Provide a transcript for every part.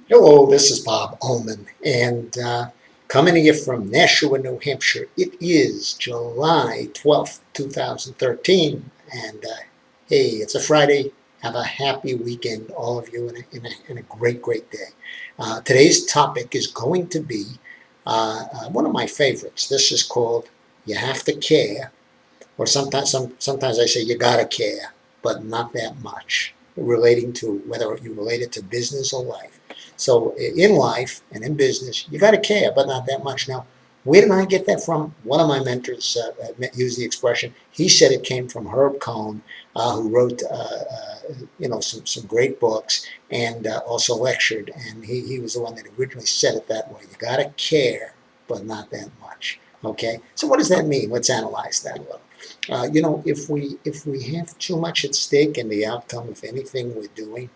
Hello, this is Bob Ullman, and coming to you from Nashua, New Hampshire. It is July 12th, 2013, and hey, it's a Friday. Have a happy weekend, all of you, and a great, great day. Today's topic is going to be one of my favorites. This is called You Have to Care, or sometimes I say you gotta care, but not that much, relating to whether you relate it to business or life. So in life and in business, you gotta care, but not that much. Now, where did I get that from? One of my mentors used the expression. He said it came from Herb Cohn, who wrote some great books and also lectured. And he was the one that originally said it that way. You gotta care, but not that much. Okay. So what does that mean? Let's analyze that a little. If we have too much at stake in the outcome of anything we're doing,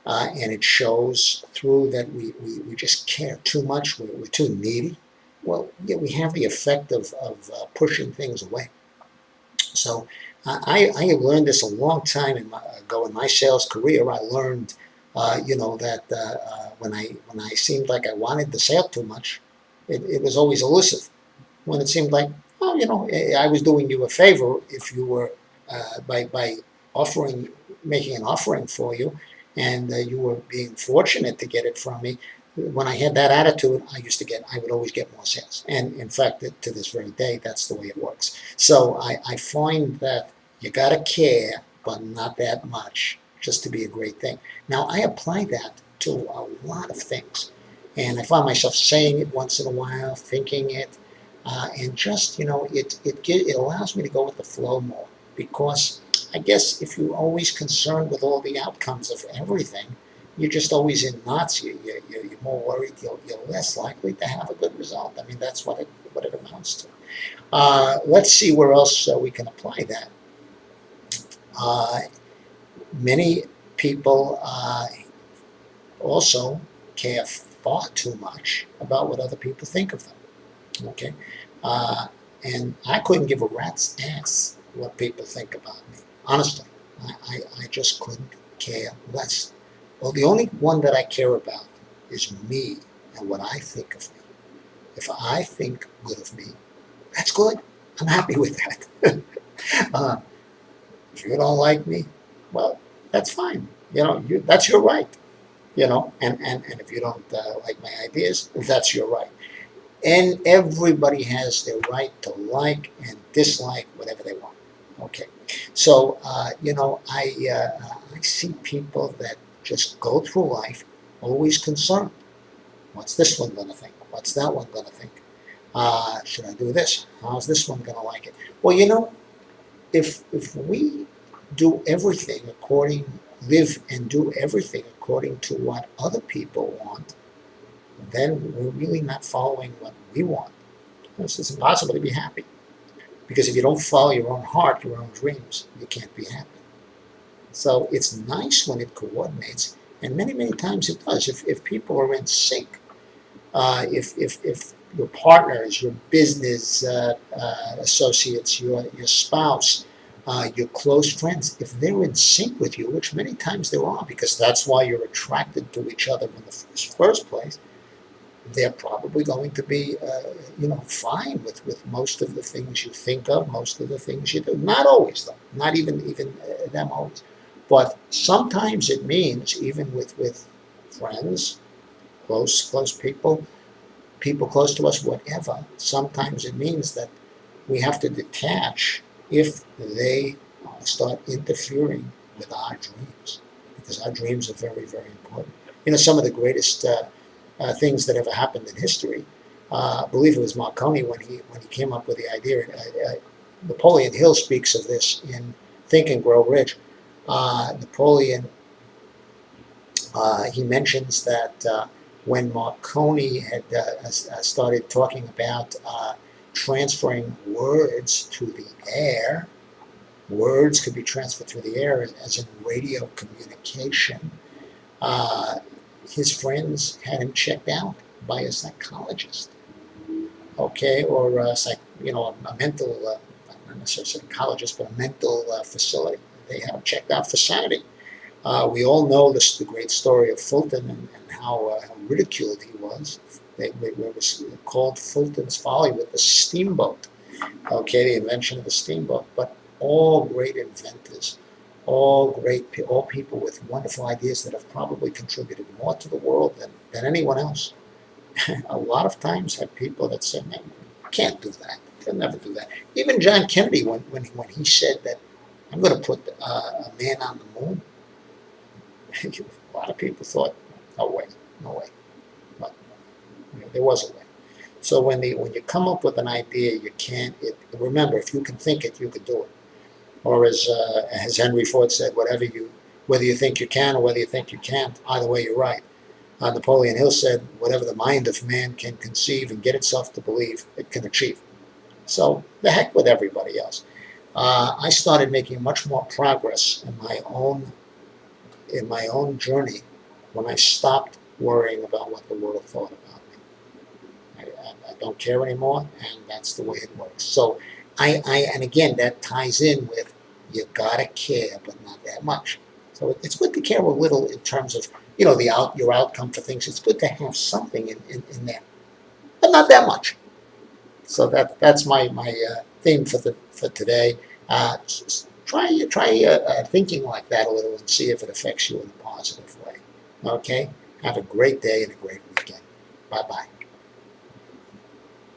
and it shows through that we just care too much, we're too needy, well, yeah, we have the effect of pushing things away. So I learned this a long time ago in my sales career. I learned, that when I seemed like I wanted the sale too much, it was always elusive. When it seemed like, oh, I was doing you a favor if you were by offering, making an offering for you, and you were being fortunate to get it from me. When I had that attitude, I would always get more sales. And in fact, to this very day, that's the way it works. So I find that you got to care, but not that much, just to be a great thing. Now, I apply that to a lot of things. And I find myself saying it once in a while, thinking it, and just it allows me to go with the flow more, because I guess if you're always concerned with all the outcomes of everything, you're just always in knots. You're more worried. You're less likely to have a good result. I mean, that's what it amounts to. Let's see where else we can apply that. Uh, Many people also care far too much about what other people think of them. Okay, uh, and I couldn't give a rat's ass what people think about me. Honestly, I just couldn't care less. Well, the only one that I care about is me and what I think of me. If I think good of me, that's good. I'm happy with that. uh, if you don't like me, well, that's fine. That's your right. And if you don't like my ideas, that's your right. And everybody has their right to like and dislike whatever they want. Okay, so I see people that just go through life always concerned. What's this one going to think? What's that one going to think? Should I do this? How's this one going to like it? Well, if we do everything live and do everything according to what other people want, then we're really not following what we want. It's impossible to be happy. Because if you don't follow your own heart, your own dreams, you can't be happy. So it's nice when it coordinates, and many, many times it does. If people are in sync, if your partners, your business associates, your spouse, your close friends, if they're in sync with you, which many times they are, because that's why you're attracted to each other in the first place, they're probably going to be, fine with most of the things you think of, most of the things you do. Not always, though. Not even them always. But sometimes it means, even with friends, close people close to us, whatever. Sometimes it means that we have to detach if they start interfering with our dreams, because our dreams are very, very important. Some of the greatest things that ever happened in history. I believe it was Marconi when he came up with the idea. Napoleon Hill speaks of this in Think and Grow Rich. Napoleon he mentions that when Marconi had started talking about transferring words to the air, words could be transferred through the air as in radio communication. Uh, his friends had him checked out by a psychologist, okay, or a mental, not necessarily psychologist, but a mental facility. They had him checked out for sanity. We all know the great story of Fulton and how ridiculed he was. It was called Fulton's Folly with the steamboat. Okay, the invention of the steamboat. But all great inventors, all people with wonderful ideas that have probably contributed more to the world than anyone else. A lot of times have people that say, man, you can't do that. They'll never do that. Even John Kennedy, when he said that I'm going to put a man on the moon, a lot of people thought, no way, no way. But there was a way. So when you come up with an idea, you can't. Remember, if you can think it, you can do it. Or as Henry Ford said, whether you think you can or whether you think you can't, either way you're right. Napoleon Hill said, whatever the mind of man can conceive and get itself to believe, it can achieve. So the heck with everybody else. I started making much more progress in my own journey when I stopped worrying about what the world thought about me. I don't care anymore, and that's the way it works. So and again, that ties in with you gotta care, but not that much. So it's good to care a little in terms of your outcome for things. It's good to have something in there, but not that much. So that's my theme for today. Try thinking like that a little and see if it affects you in a positive way. Okay? Have a great day and a great weekend. Bye-bye.